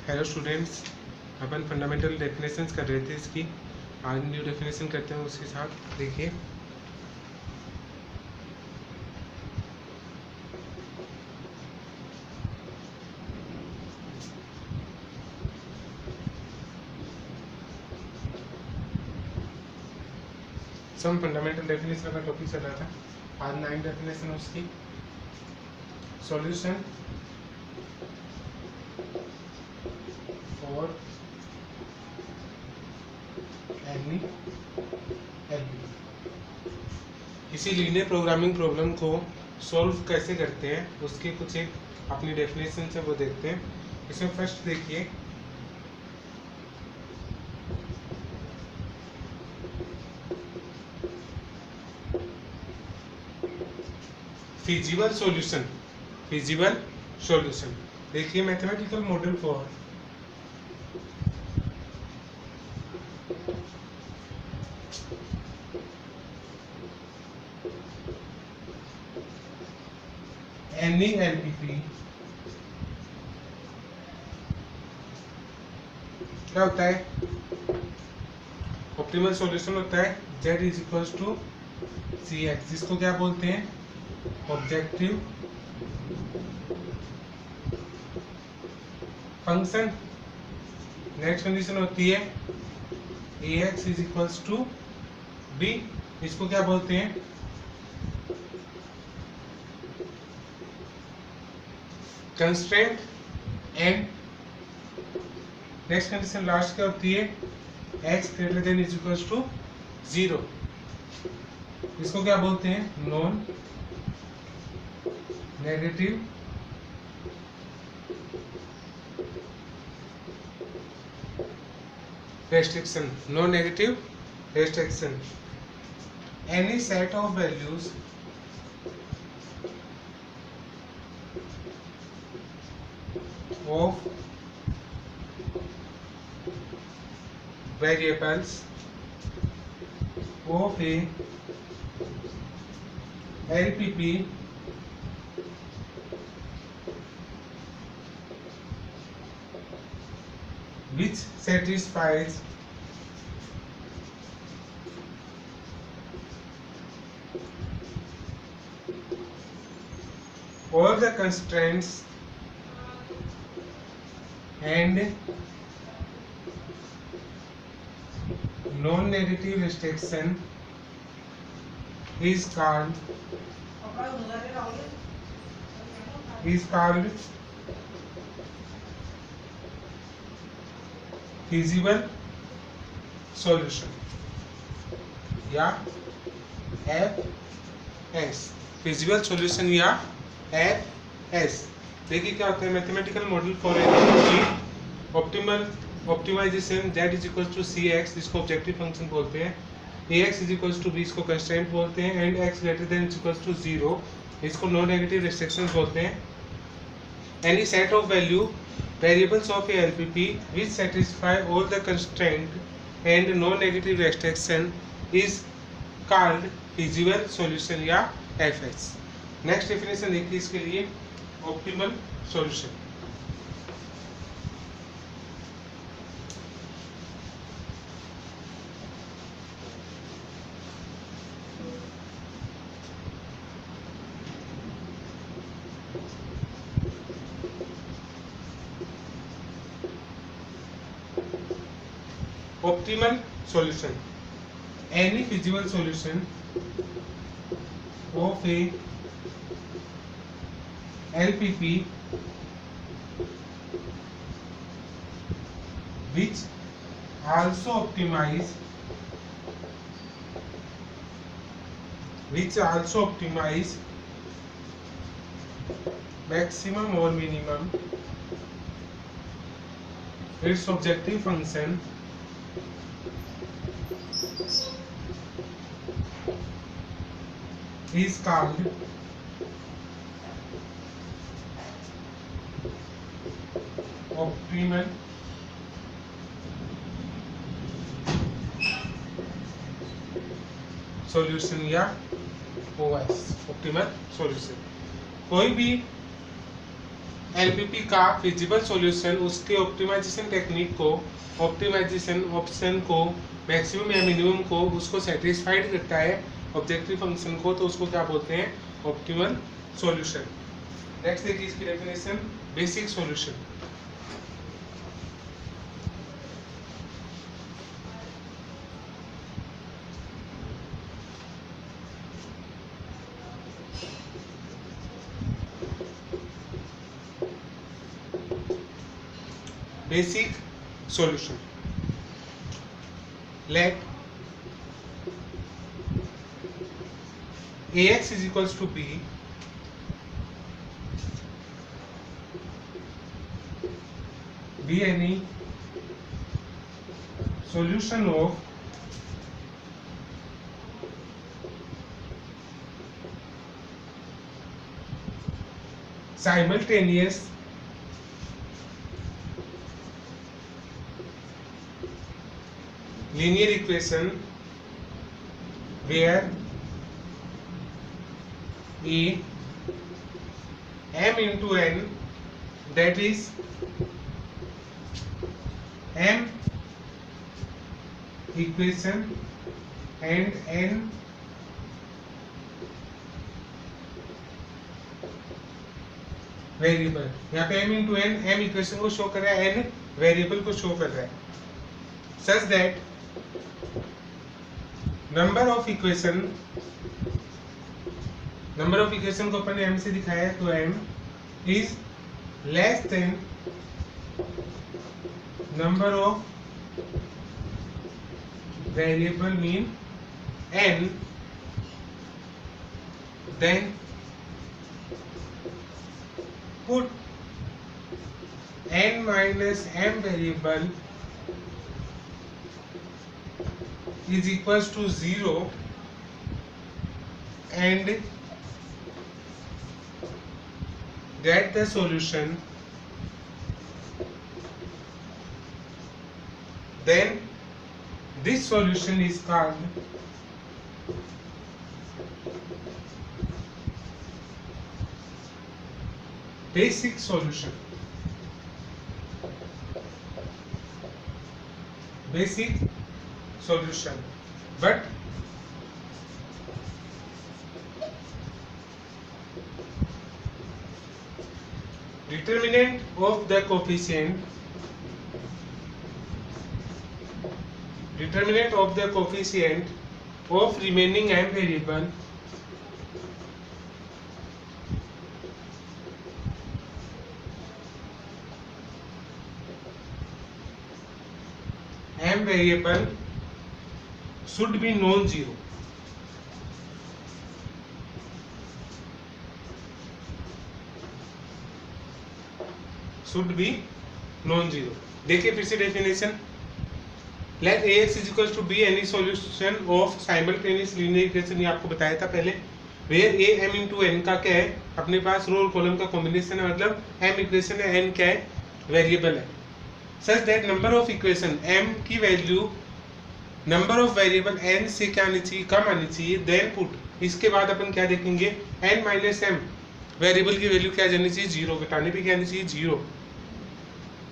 Hello students, अपन fundamental definitions कर रहे थे इसकी। आज न्यू डेफिनेशन करते हैं उसके साथ। देखिए, सम फंडामेंटल डेफिनेशन का टॉपिक चल रहा था। आज 9 डेफिनेशन है उसकी। Solution for any LP. किसी लीनियर प्रोग्रामिंग प्रॉब्लम को सॉल्व कैसे करते हैं उसके कुछ एक अपनी डेफिनेशन से वो देखते हैं। इसमें फर्स्ट देखिए, फिजिबल सॉल्यूशन। फिजिबल सॉल्यूशन देखिए, mathematical model for any LPP क्या होता है? ऑप्टिमल सॉल्यूशन होता है z is equal to C X, जिसको क्या बोलते हैं? Objective function. नेक्स्ट कंडीशन होती है A X is equals to B, इसको क्या बोलते हैं? Constraint. And next condition last क्या होती है? X greater than is equals to 0, इसको क्या बोलते हैं? Non negative restriction. No negative restriction. Any set of values of variables of a LPP which satisfies all the constraints and non-negative restriction is called feasible solution या FS। Feasible solution या FS। देखिए क्या होता है? Mathematical model for optimal optimisation z is equal to C X, जिसको objective function बोलते हैं। A X is equal to B, इसको कंस्ट्रेंट बोलते हैं। And X greater than is equal to 0, इसको नॉन नेगेटिव रिस्ट्रिक्शन बोलते हैं। Any set of value variables of a LPP which satisfy all the constraint and non-negative restriction is called feasible solution या FS। Next definition देखिए इसके लिए, optimal solution. Optimal solution. Any feasible solution of a LPP which also optimize maximum or minimum its objective function is called optimal solution या OS। Optimal solution कोई भी LPP का feasible solution उसके optimisation technique को, optimisation option को, maximum या minimum को उसको सेटिस्फाइड करता है ऑब्जेक्टिव फंक्शन को, तो उसको क्या बोलते हैं? Optimal solution. नेक्स्ट देखिए इसकी definition, basic solution. Basic solution. Let Ax is equals to B, be any solution of simultaneous linear equation where A m into n, that is m equation and n variable. यहाँ पे m into N m equation को show कर रहा है, n variable को show कर रहा है, such that number of equation को अपन ने m से दिखाया है, तो m is less than number of variable mean n, then put n minus m variable is equals to 0 and get the solution, then this solution is called basic solution. Basic solution. But determinant of the coefficient of remaining m variable should be non-zero. देखिए फिर से definition, let Ax is equals to B any solution of simultaneous linear equation, ये आपको बताया था पहले, where A m into n का क्या है, अपने पास रो और कॉलम का कॉम्बिनेशन है, मतलब m इक्वेशन है, n क्या है, वेरिएबल है, such that number of equation m की value number of variable n से क्या आनी चाहिए, कम आनी चाहिए, देन पुट, इसके बाद अपन क्या देखेंगे, n माइनस m वेरिएबल की वैल्यू क्या जानी चाहिए, 0, घटाने पे क्या आनी चाहिए, 0,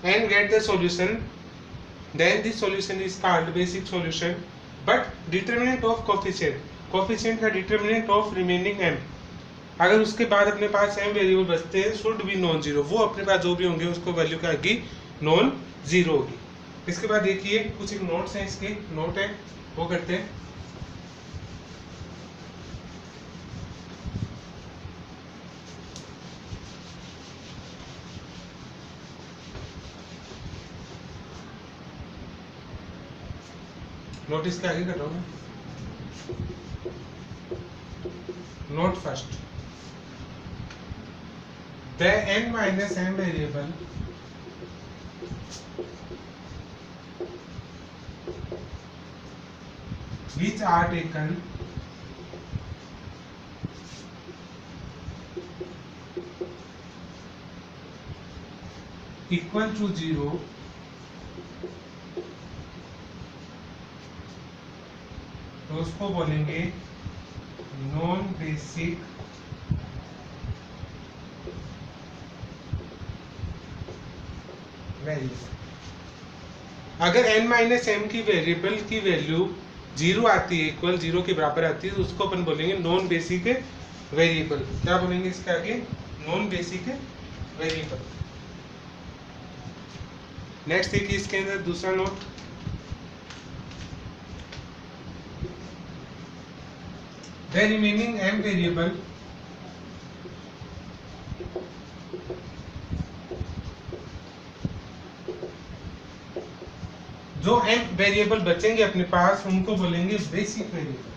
and get the solution, then this solution is called basic solution. But determinant of coefficient का determinant of remaining m, अगर उसके बाद अपने पास m वेरिएबल बचते हैं should be नॉन जीरो, वो अपने पास जो भी होंगे उसको वैल्यू क्या आएगी, नॉन जीरो होगी। इसके बाद देखिए कुछ एक नोट्स हैं, इसके नोट है वो करते हैं। नोटिस के आगे कर रहा हूँ मैं। Node first, the n minus m variable which are taken equal to 0 तो उसको बोलेंगे नॉन बेसिक वेरिएबल। अगर n माइनस एम की वेरिएबल की वैल्यू 0 आती है, इक्वल 0 के बराबर आती है, तो उसको अपन बोलेंगे नॉन बेसिक वेरिएबल। क्या बोलेंगे इसके आगे? Non basic variable. नेक्स्ट देखिए इसके अंदर दूसरा note, the remaining m variable जो m वेरिएबल बचेंगे अपने पास उनको बोलेंगे बेसिक वेरिएबल।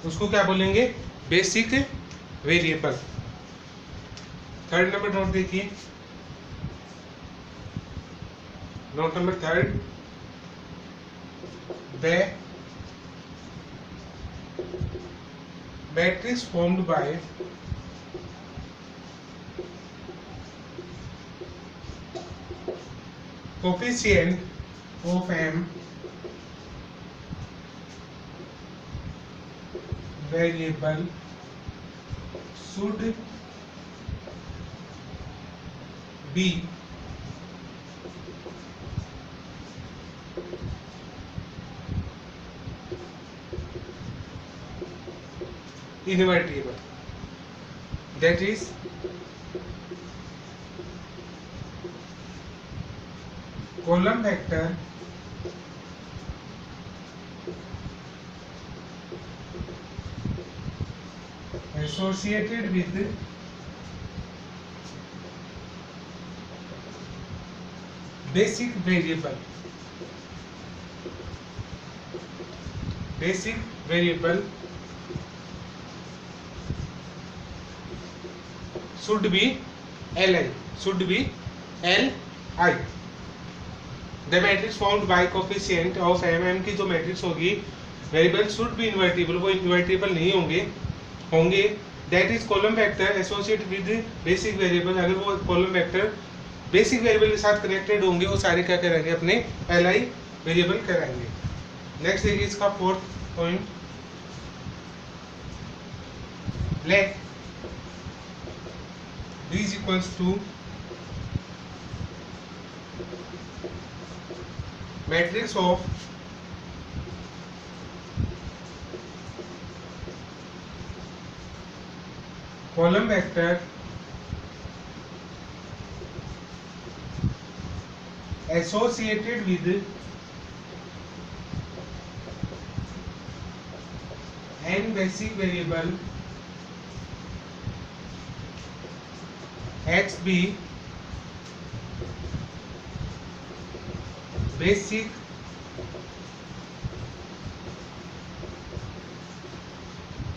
उसको क्या बोलेंगे? Basic variable. Third number note देखिए, note number third, the matrix formed by coefficient of m variable should be invertible, that is column vector associated with basic variable should be Li, should be Li। The matrix formed bye coefficient of m की जो matrix होगी variable should be invertible, वो invertible नहीं होंगे that is column vector associated with basic variable. अगर वो column vector basic variable के साथ कनेक्टेड होंगे, वो सारे क्या कराएंगे? अपने Li वेरिएबल कराएंगे। नेक्स्ट देखिए इसका fourth point, let d is equals to matrix of column vector associated with n basic variable xb basic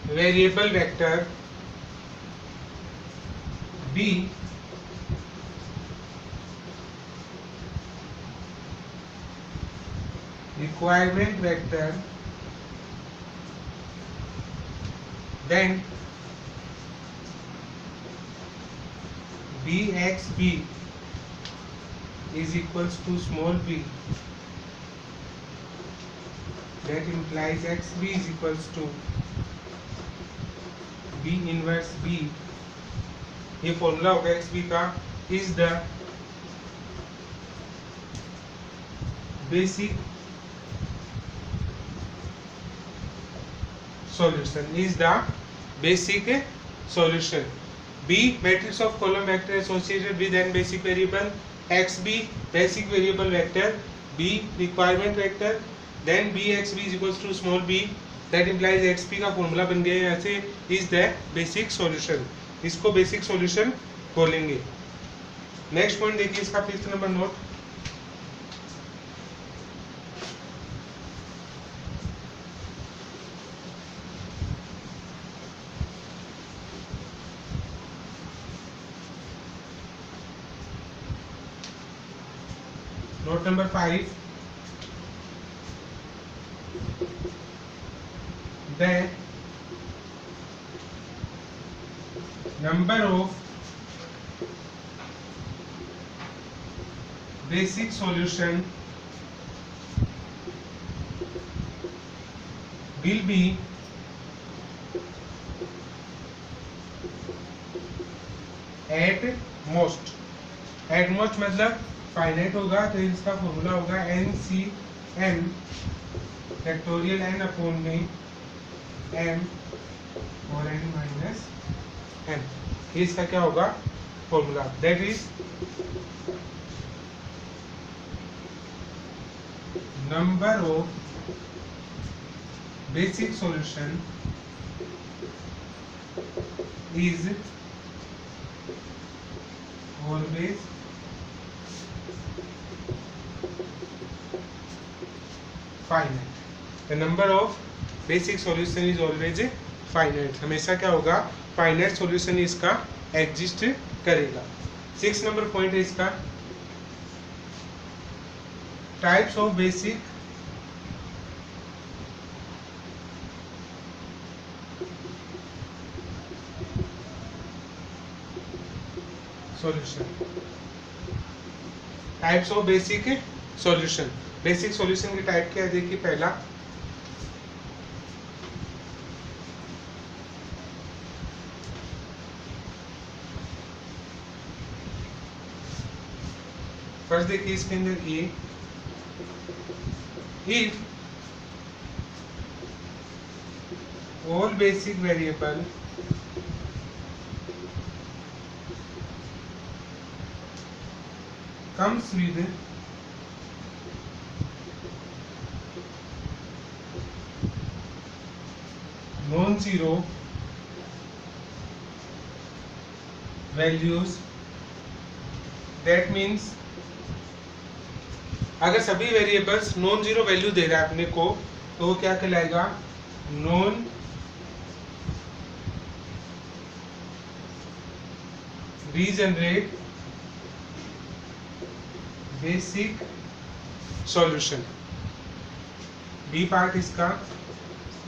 variable vector b requirement vector, then bxb is equals to small b, that implies xb is equals to b inverse b। ये formula होगा xb का, is the basic solution, is the basic solution. b matrix of column vector associated with n basic variable, xb basic variable vector, b requirement vector, then bxb is equals to small b, that implies xp का formula बन गया यहाँ से, is the basic solution। इसको basic solution बोलेंगे। Next point देखिए इसका fifth number note, note number 5, the number of basic solution will be at most, at most मतलब फाइनाइट होगा तो इसका फॉर्मूला होगा NCM फैक्टोरियल n अपॉन में m और n माइनस m, ये इसका क्या होगा formula, that is number of basic solution is always finite. The number of basic solution is always finite. हमेशा क्या होगा, finite solution इसका exist करेगा. 6 नंबर पॉइंट है इसका types of basic solution, types of basic solution. Basic solution की type क्या है देखिए, पहला फर्स्ट देखिए इसके अंदर ये if all basic variable comes with non-zero values, that means अगर सभी वेरिएबल्स नॉन जीरो वैल्यू दे रहा है अपने को तो वो क्या कहलाएगा, non degenerate basic solution. B part इसका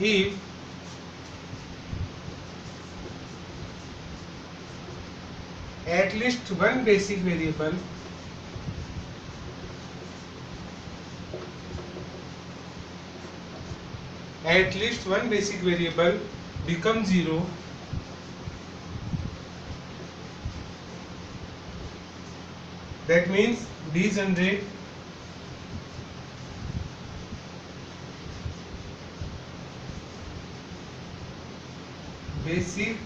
if at least one basic variable become zero, that means degenerate basic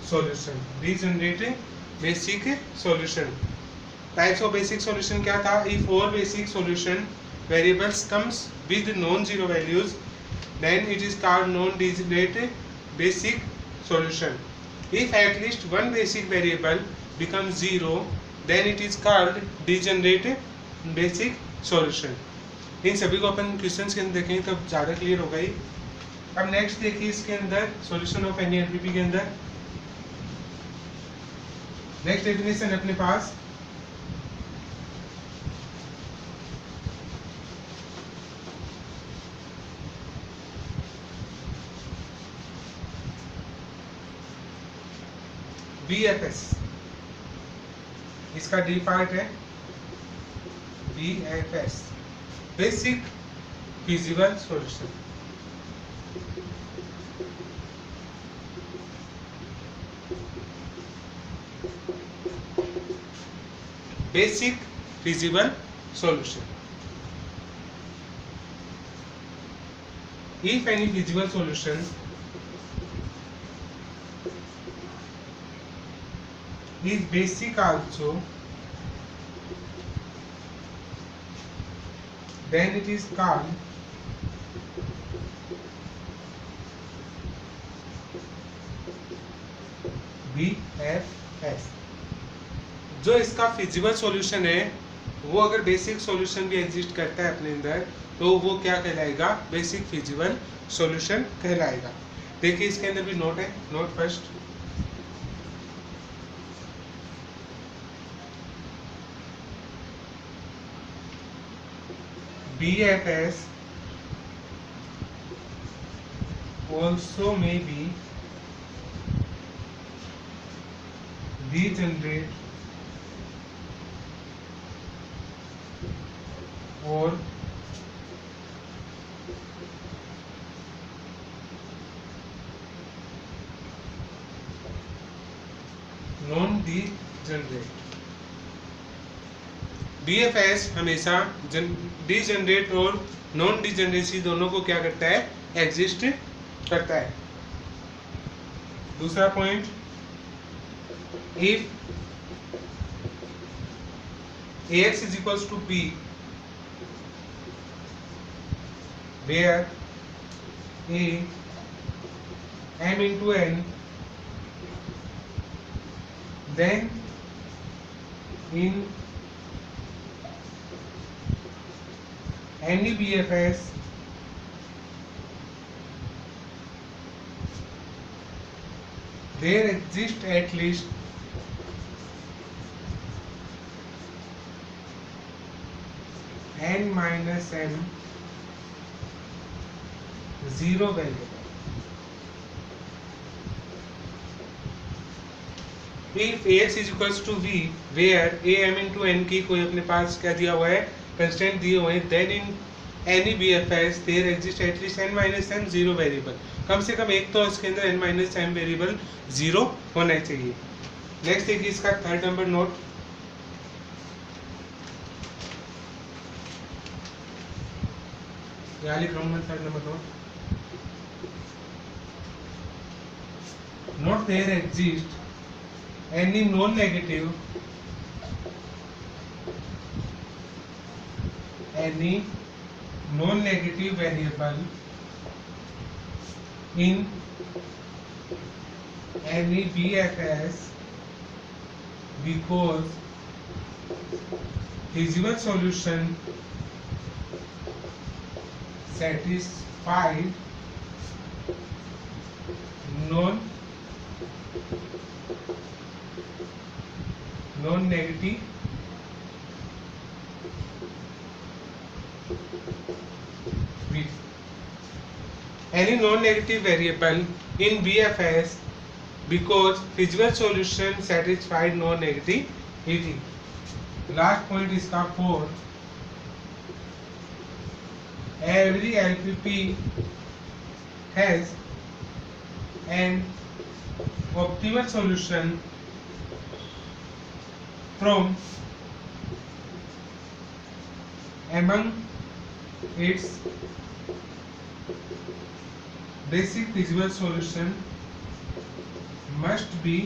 solution. Degenerating basic solution. Types of basic solution क्या था, if all basic solution variables comes with non-zero values then it is called non-degenerate basic solution. If at least one basic variable becomes zero then it is called degenerate basic solution. इन सभी को अपन questions के अंदर देखेंगे तब ज़्यादा clear होगा ही. अब next देखिए इसके अंदर सॉल्यूशन ऑफ एनी एलपीपी के अंदर नेक्स्ट डेफिनेशन अपने पास BFS, इसका डी पार्ट है BFS, basic feasible solution. Basic feasible solution. If any feasible solution is basic also, then it is called BFS. जो इसका फिजिबल सॉल्यूशन है वो अगर बेसिक सॉल्यूशन भी एग्जिस्ट करता है अपने अंदर तो वो क्या कहलाएगा, बेसिक फिजिबल सॉल्यूशन कहलाएगा. देखिए इसके अंदर भी नोट है, node first BFS also may be degenerate or non degenerate. BFS हमेशा डीजनरेट और नॉन डीजनरेसी दोनों को क्या करता है, एग्जिस्ट करता है। दूसरा point, if AX is equals to B where A M into N, then in any BFS there exists at least n minus m zero variable. If AX is equals to V where A M into N की कोई अपने पास क्या दिया हुआ है, constant दिए हुए हैं, then in any BFS there exists at least n minus m zero variable. कम से कम एक तो इसके अंदर n minus m variable zero होना चाहिए। नेक्स्ट देखिए इसका थर्ड नंबर नोट, यहाँ लिख रहा हूँ मैं third number note. Not there exists any non-negative variable in any BFS because feasible solution satisfied non-negative any non-negative variable in BFS because feasible solution satisfied non-negativity. Last point इसका 4, every LPP has an optimal solution from among its basic feasible solution must be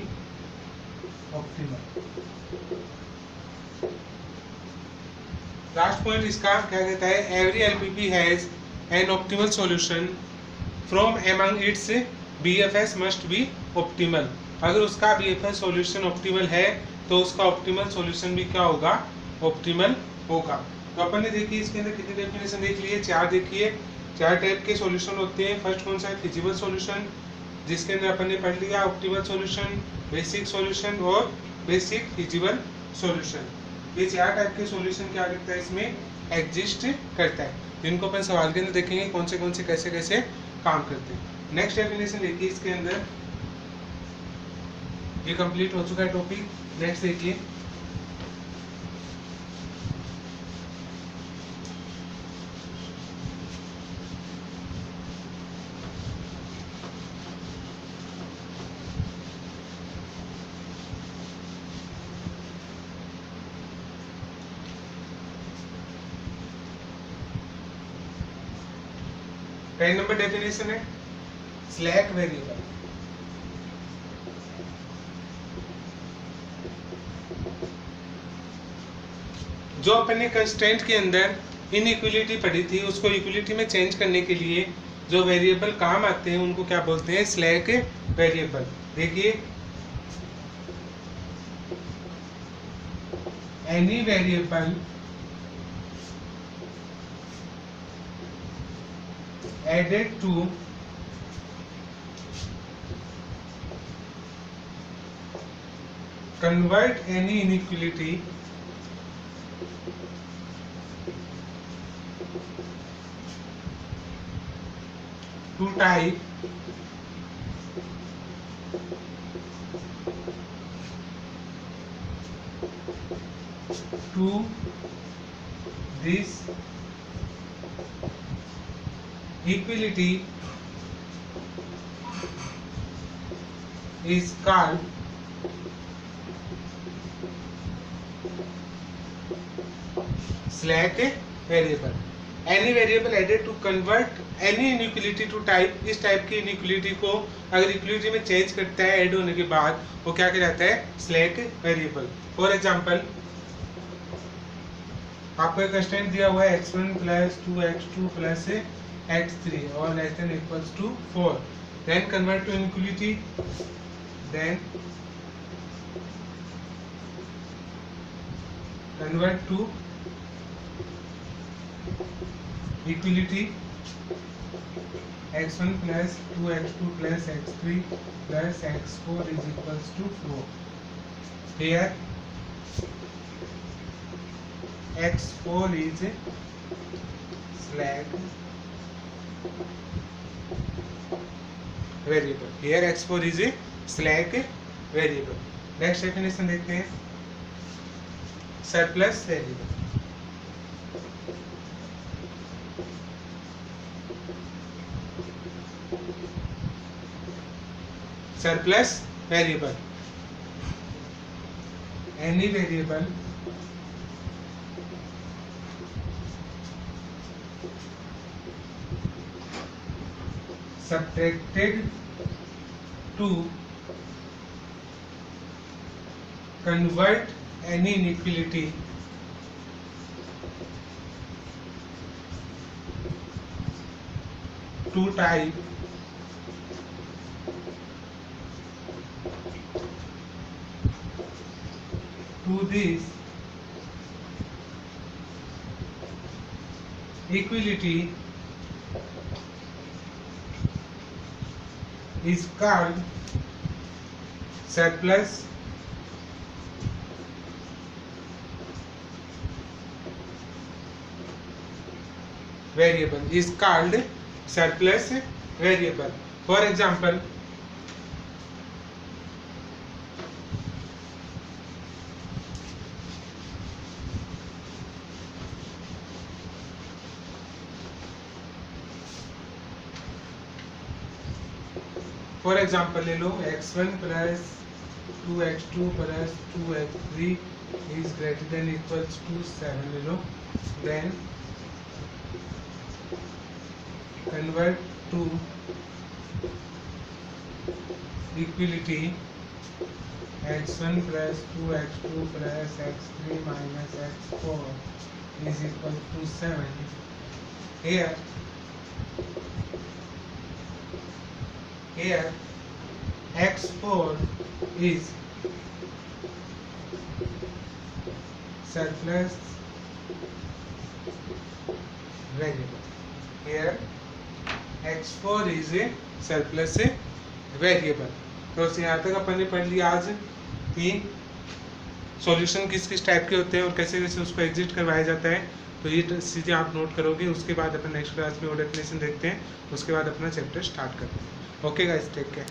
optimal. Last point इसका क्या कहता है, every LPP has an optimal solution from among it's BFS must be optimal. अगर उसका BFS solution optimal है तो उसका optimal solution भी क्या होगा, ऑप्टिमल होगा। तो अपन ने देखिए इसके अंदर कितनी डेफिनेशन देख लिए, 4 देखिए। 4 टाइप के सॉल्यूशन होते हैं। फर्स्ट कौन सा है, फिजिबल सॉल्यूशन, जिसके अंदर अपन ने पढ़ लिया ऑप्टिमल सॉल्यूशन, बेसिक सॉल्यूशन और बेसिक फिजिबल सॉल्यूशन। ये 4 टाइप के सॉल्यूशन क्या करता है, इसमें एग्जिस्ट करता है, जिनको अपन सवाल के अंदर देखेंगे कौन से कैसे कैसे काम करते हैं। नेक्स्ट डेफिनेशन देखिए इसके अंदर, ये कंप्लीट हो चुका है टॉपिक। नेक्स्ट देखिए, पहला नंबर डेफिनेशन है स्लैक वेरिएबल। जो अपन ने कंस्ट्रेंट के अंदर इनइक्वलिटी पढ़ी थी, उसको इक्वलिटी में चेंज करने के लिए जो वेरिएबल काम आते हैं उनको क्या बोलते हैं, स्लैक वेरिएबल। देखिए, any variable added to convert any inequality to type to this equality is called slack variable. Any variable added to convert any inequality to type. इस टाइप की इनइक्वलिटी को अगर इक्वलिटी में चेंज करता है add होने के बाद, वो क्या कहलाता है? Slack variable. फॉर एग्जांपल आपको एक कंस्टेंट दिया हुआ है x1 + 2x2 + x3 और less than equals to 4. Then convert to inequality. Then convert to equality. x1 + 2x2 + x3 + x4 is equals to 4. Here x4 is slack variable. Here x4 is a slack variable. Next definition देखते हैं. Surplus variable. Surplus variable. Any variable subtracted to convert any inequality to type to this equality is called surplus variable. Is called surplus variable. For example, ले लो x1 + 2x2 + 2x3 is greater than equals to 7 ले लो. Then convert to equality. x1 + 2x2 + x3 - x4 is equal to 7. Here x4 is surplus variable. Here x4 is a surplus variable. तो यहाँ तक अपन ने पढ़ लिया आज कि सॉल्यूशन किस किस टाइप के होते हैं और कैसे कैसे उसको एग्जिट करवाया जाता है. तो ये चीज़ें आप नोट करोगे. उसके बाद अपन नेक्स्ट क्लास में वो डेफिनेशन देखते हैं. उसके बाद अपना चैप्टर स्टार्ट करते हैं. Okay guys, take care.